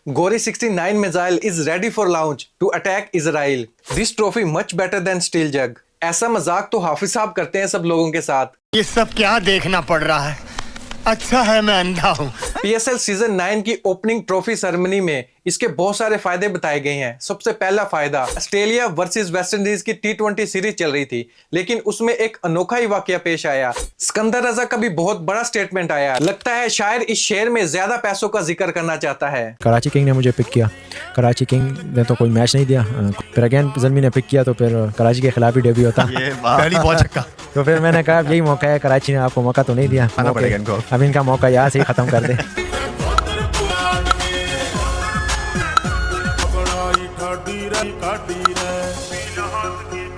Gori 69 missile is ready for launch to attack Israel. This trophy much better than steel jug. ऐसा मजाक तो हाफिज साहब करते हैं सब लोगों के साथ। ये सब क्या देखना पड़ रहा है? अच्छा है मैं अंधा हूँ। PSL सीजन 9 की ओपनिंग ट्रॉफी सेरेमनी में इसके बहुत सारे फायदे बताए गए हैं। सबसे पहला फायदा, ऑस्ट्रेलिया वर्सेस वेस्ट इंडीज की T20 सीरीज चल रही थी, लेकिन उसमें एक अनोखा ही वाकया पेश आया। सिकंदर रजा का भी बहुत बड़ा स्टेटमेंट आया। लगता है शायद इस शेर में ज्यादा पैसों का जिक्र करना चाहता है। कराची किंग ने मुझे पिक किया। कराची किंग ने तो कोई मैच नहीं दिया, फिर अगेन ज़ल्मी ने पिक किया तो फिर कराची के खिलाफ ही डेब्यू होता। पहली बॉल छक्का। तो फिर मैंने कहा यही मौका है, कराची ने आपको मौका तो नहीं दिया, अब इनका मौका यहाँ से ही ख़त्म कर दे।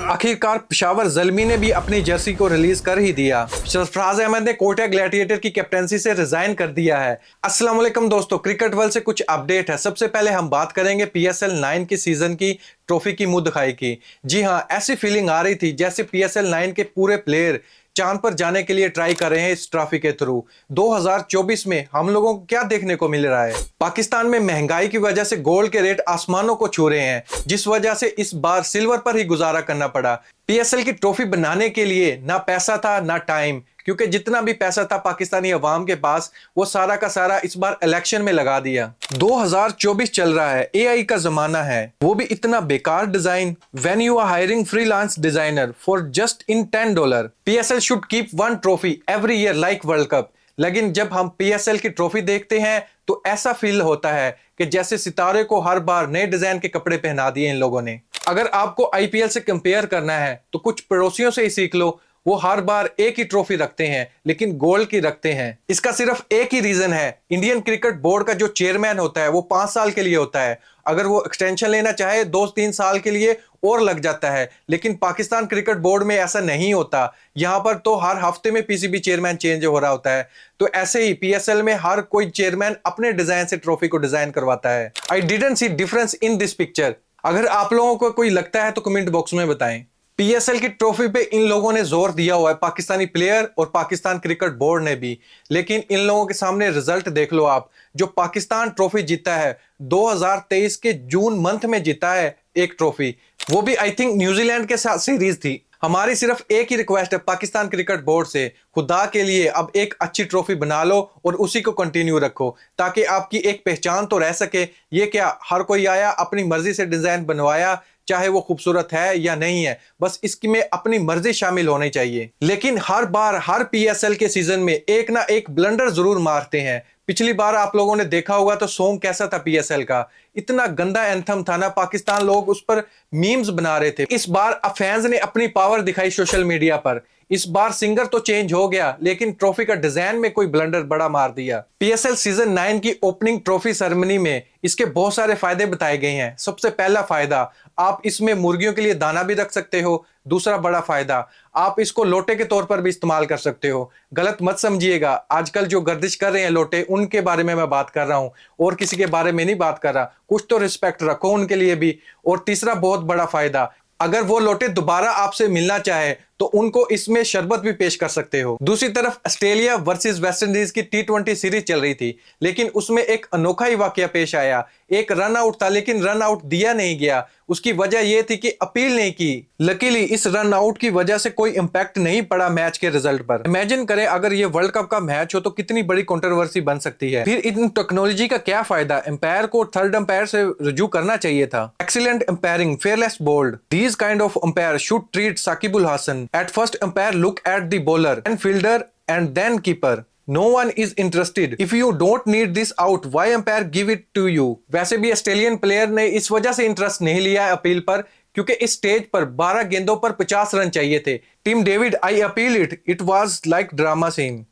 आखिरकार पेशावर ज़ल्मी ने भी अपनी जर्सी को रिलीज कर ही दिया। सरफराज अहमद ने कोटा ग्लैडिएटर की कैप्टनसी से रिजाइन कर दिया है। अस्सलाम वालेकुम दोस्तों, क्रिकेट वर्ल्ड से कुछ अपडेट है। सबसे पहले हम बात करेंगे PSL 9 की सीजन की ट्रॉफी की मुंह दिखाई की। जी हाँ, ऐसी फीलिंग आ रही थी जैसे PSL 9 के पूरे प्लेयर चांद पर जाने के लिए ट्राई कर रहे हैं इस ट्रॉफी के थ्रू। 2024 में हम लोगों को क्या देखने को मिल रहा है? पाकिस्तान में महंगाई की वजह से गोल्ड के रेट आसमानों को छू रहे हैं, जिस वजह से इस बार सिल्वर पर ही गुजारा करना पड़ा। PSL की ट्रॉफी बनाने के लिए ना पैसा था ना टाइम, क्योंकि जितना भी पैसा था पाकिस्तानी अवाम के पास वो सारा का सारा इस बार इलेक्शन में लगा दिया। 2024 चल रहा है, AI का जमाना है, वो भी इतना बेकार design. When you are hiring freelance designer for just in $10, PSL should keep one trophy every year like world cup. लेकिन जब हम PSL की ट्रॉफी देखते हैं तो ऐसा फील होता है कि जैसे सितारे को हर बार नए डिजाइन के कपड़े पहना दिए इन लोगों ने। अगर आपको IPL से कंपेयर करना है तो कुछ पड़ोसियों से ही सीख लो। वो हर बार एक ही ट्रॉफी रखते हैं, लेकिन गोल्ड की रखते हैं। इसका सिर्फ एक ही रीजन है, इंडियन क्रिकेट बोर्ड का जो चेयरमैन होता है वो 5 साल के लिए होता है। अगर वो एक्सटेंशन लेना चाहे 2-3 साल के लिए और लग जाता है, लेकिन पाकिस्तान क्रिकेट बोर्ड में ऐसा नहीं होता। यहाँ पर तो हर हफ्ते में PCB चेयरमैन चेंज हो रहा होता है। तो ऐसे ही PSL में हर कोई चेयरमैन अपने डिजाइन से ट्रॉफी को डिजाइन करवाता है। I didn't see difference in this picture. अगर आप लोगों को कोई लगता है तो कमेंट बॉक्स में बताएं। PSL की ट्रॉफी पे इन लोगों ने जोर दिया हुआ है, पाकिस्तानी प्लेयर और पाकिस्तान क्रिकेट बोर्ड ने भी, लेकिन इन लोगों के सामने रिजल्ट देख लो आप। जो पाकिस्तान ट्रॉफी जीता है 2023 के जून मंथ में जीता है एक ट्रॉफी, वो भी आई थिंक न्यूजीलैंड के साथ सीरीज थी। हमारी सिर्फ एक ही रिक्वेस्ट है पाकिस्तान क्रिकेट बोर्ड से, खुदा के लिए अब एक अच्छी ट्रॉफी बना लो और उसी को कंटिन्यू रखो, ताकि आपकी एक पहचान तो रह सके। ये क्या हर कोई आया अपनी मर्जी से डिजाइन बनवाया, चाहे वो खूबसूरत है या नहीं है, बस इसकी में अपनी मर्जी शामिल होनी चाहिए। लेकिन हर बार हर PSL के सीजन में एक ना एक ब्लंडर जरूर मारते हैं। पिछली बार आप लोगों ने देखा होगा तो सॉन्ग कैसा था PSL का, इतना गंदा एंथम था ना, पाकिस्तान लोग उस पर मीम्स बना रहे थे। इस बार फैंस ने अपनी पावर दिखाई सोशल मीडिया पर। इस बार सिंगर तो चेंज हो गया, लेकिन ट्रॉफी का डिजाइन में कोई ब्लंडर बड़ा मार दिया। PSL सीजन 9 की ओपनिंग ट्रॉफी सेरेमनी में इसके बहुत सारे फायदे बताए गए हैं। सबसे पहला फायदा, आप इसमें मुर्गियों के लिए दाना भी रख सकते हो। दूसरा बड़ा फायदा, आप इसको लोटे के तौर पर भी इस्तेमाल कर सकते हो। गलत मत समझिएगा, आजकल जो गर्दिश कर रहे हैं लोटे, उनके बारे में मैं बात कर रहा हूं और किसी के बारे में नहीं बात कर रहा। कुछ तो रिस्पेक्ट रखो उनके लिए भी। और तीसरा बहुत बड़ा फायदा, अगर वो लोटे दोबारा आपसे मिलना चाहे तो उनको इसमें शरबत भी पेश कर सकते हो। दूसरी तरफ ऑस्ट्रेलिया वर्सेस वेस्ट इंडीज की T20 सीरीज चल रही थी, लेकिन उसमें एक अनोखा ही वाकया पेश आया। एक रन आउट था, लेकिन रन आउट दिया नहीं गया। उसकी वजह यह थी कि अपील नहीं की। लकीली इस रन आउट की वजह से कोई इंपैक्ट नहीं पड़ा मैच के रिजल्ट पर। इमेजिन करें अगर ये वर्ल्ड कप का मैच हो तो कितनी बड़ी कंट्रोवर्सी बन सकती है। फिर इन टेक्नोलॉजी का क्या फायदा? एम्पायर को थर्ड एम्पायर से रुजू करना चाहिए था। Excellent umpiring, fearless bold, these kind of umpire should treat Shakib Al Hasan at first umpire look at the bowler and fielder and then keeper. No one is interested. If you don't need this out, why umpire give it to you? वैसे भी Australian player ने इस वजह से interest नहीं लिया है appeal पर, क्योंकि इस स्टेज पर 12 गेंदों पर 50 रन चाहिए थे। Team David, I appeal it, it was like drama scene.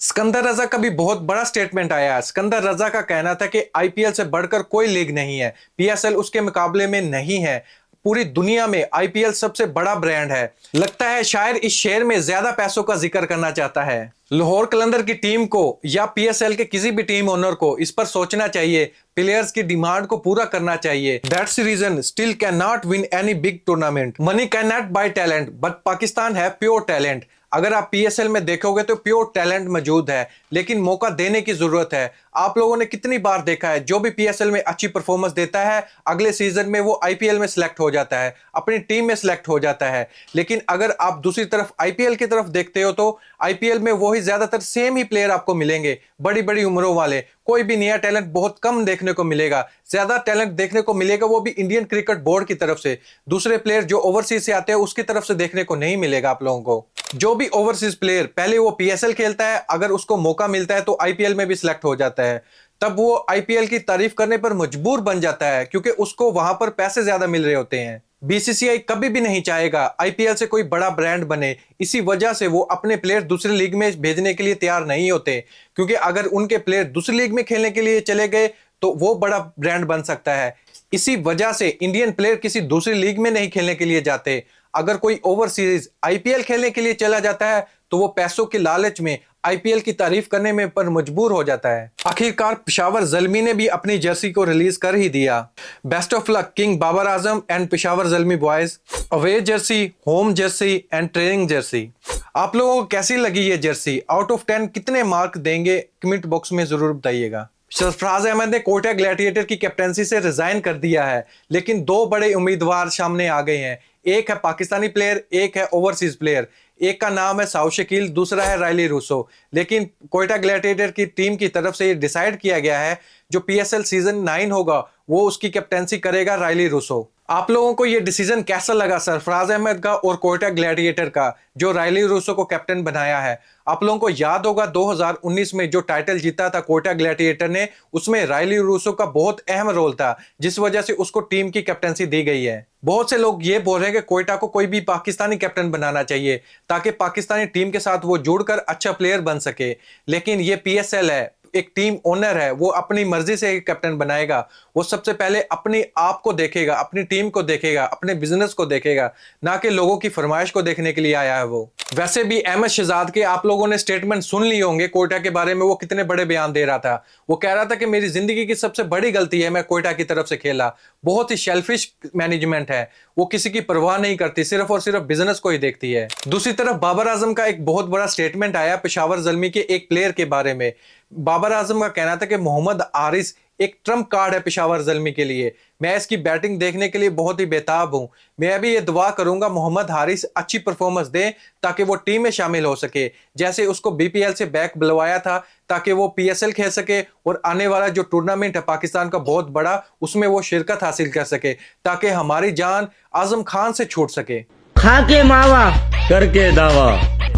Sikandar Raza का भी बहुत बड़ा स्टेटमेंट आया है। सिकंदर रजा का कहना था कि IPL से बढ़कर कोई लीग नहीं है, PSL उसके मुकाबले में नहीं है। पूरी दुनिया में IPL सबसे बड़ा ब्रांड है। लगता है शायद इस शेर में ज्यादा पैसों का जिक्र करना चाहता है। लाहौर कलंदर की टीम को या PSL के किसी भी टीम ओनर को इस पर सोचना चाहिए, प्लेयर्स की डिमांड को पूरा करना चाहिए। That's the reason still can not win any big tournament. Money can not buy talent, but Pakistan है प्योर टैलेंट। अगर आप पीएसएल में देखोगे तो प्योर टैलेंट मौजूद है, लेकिन मौका देने की जरूरत है। आप लोगों ने कितनी बार देखा है, जो भी पीएसएल में अच्छी परफॉर्मेंस देता है अगले सीजन में वो आईपीएल में सिलेक्ट हो जाता है, अपनी टीम में सिलेक्ट हो जाता है। लेकिन अगर आप दूसरी तरफ आईपीएल की तरफ देखते हो तो आईपीएल में वही ज्यादातर सेम ही प्लेयर आपको मिलेंगे, बड़ी बड़ी उम्रों वाले। कोई भी नया टैलेंट बहुत कम देखने को मिलेगा। ज्यादा टैलेंट देखने को मिलेगा वो भी इंडियन क्रिकेट बोर्ड की तरफ से। दूसरे प्लेयर जो ओवरसीज से आते हैं उसकी तरफ से देखने को नहीं मिलेगा आप लोगों को। जो भी ओवरसीज प्लेयर पहले वो पीएसएल खेलता है, अगर उसको मौका मिलता है तो आईपीएल में भी सिलेक्ट हो जाता है, तब वो आईपीएल की तारीफ करने पर मजबूर बन जाता है क्योंकि उसको वहां पर पैसे ज्यादा मिल रहे होते हैं। बीसीसीआई कभी भी नहीं चाहेगा आईपीएल से कोई बड़ा ब्रांड बने, इसी वजह से वो अपने प्लेयर दूसरी लीग में भेजने के लिए तैयार नहीं होते, क्योंकि अगर उनके प्लेयर दूसरी लीग में खेलने के लिए चले गए तो वो बड़ा ब्रांड बन सकता है। इसी वजह से इंडियन प्लेयर किसी दूसरी लीग में नहीं खेलने के लिए जाते। अगर कोई ओवरसीज आईपीएल खेलने के लिए चला जाता है तो वो पैसों के लालच में आईपीएल की तारीफ करने में पर मजबूर हो जाता है। आखिरकार पेशावर ज़ल्मी ने भी अपनी जर्सी को रिलीज कर ही दिया। Best of luck king Babar Azam and Peshawar Zalmi boys. Away jersey, home jersey and training jersey. आप लोगों को कैसी लगी ये जर्सी? आउट ऑफ 10 कितने मार्क देंगे? कमेंट बॉक्स में जरूर बताइएगा। सरफराज अहमद ने कोटा ग्लैडिएटर की कैप्टनसी से रिजाइन कर दिया है, लेकिन दो बड़े उम्मीदवार सामने आ गए हैं। एक है पाकिस्तानी प्लेयर, एक है ओवरसीज प्लेयर। एक का नाम है साउथ शकील, दूसरा है रायली रूसो। लेकिन कोटा ग्लैडिएटर की टीम की तरफ से ये डिसाइड किया गया है जो पीएसएल सीजन 9 होगा वो उसकी कैप्टनसी करेगा रायली रूसो। आप लोगों को ये डिसीजन कैसा लगा सरफराज अहमद का और कोटा ग्लैडिएटर का, जो रायली रूसो को कैप्टन बनाया है? आप लोगों को याद होगा 2019 में जो टाइटल जीता था कोटा ग्लैडिएटर ने, उसमें रायली रूसो का बहुत अहम रोल था, जिस वजह से उसको टीम की कैप्टनसी दी गई है। बहुत से लोग ये बोल रहे हैं कि कोयटा को कोई भी पाकिस्तानी कैप्टन बनाना चाहिए ताकि पाकिस्तानी टीम के साथ वो जुड़कर अच्छा प्लेयर बन सके। लेकिन ये पीएसएल है, एक टीम ओनर है, वो अपनी मर्जी से कैप्टन बनाएगा। वो सबसे पहले अपने आप को देखेगा, अपनी टीम को देखेगा, अपने बिजनेस को देखेगा, ना कि लोगों की फरमाइश को देखने के लिए आया है वो। वैसे भी अहमद शहजाद के आप लोगों ने स्टेटमेंट सुन लिए होंगे कोयटा के बारे में। वो कितने बड़े बयान दे रहा था। वो कह रहा था कि मेरी जिंदगी की सबसे बड़ी गलती है मैं कोयटा की तरफ से खेला। बहुत ही शेल्फिश मैनेजमेंट है, वो किसी की परवाह नहीं करती, सिर्फ और सिर्फ बिजनेस को ही देखती है। दूसरी तरफ बाबर आजम का एक बहुत बड़ा स्टेटमेंट आया पेशावर ज़ल्मी के एक प्लेयर के बारे में। बाबर आजम का कहना था कि मोहम्मद हारिस एक ट्रम्प कार्ड है पेशावर ज़ल्मी के लिए। मैं इसकी बैटिंग देखने के लिए बहुत ही बेताब हूं। मैं भी ये दुआ करूंगा मोहम्मद हारिस अच्छी परफॉर्मेंस दे ताकि वो टीम में शामिल हो सके, जैसे उसको बीपीएल से बैक बुलवाया था ताकि वो पीएसएल खेल सके और आने वाला जो टूर्नामेंट है पाकिस्तान का बहुत बड़ा, उसमें वो शिरकत हासिल कर सके ताकि हमारी जान आजम खान से छूट सके। खा के मावा करके दावा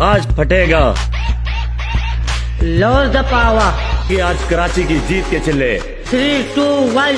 आज फटेगा लॉस द पावा कि आज कराची की जीत के चिल्ले 3, 2, 1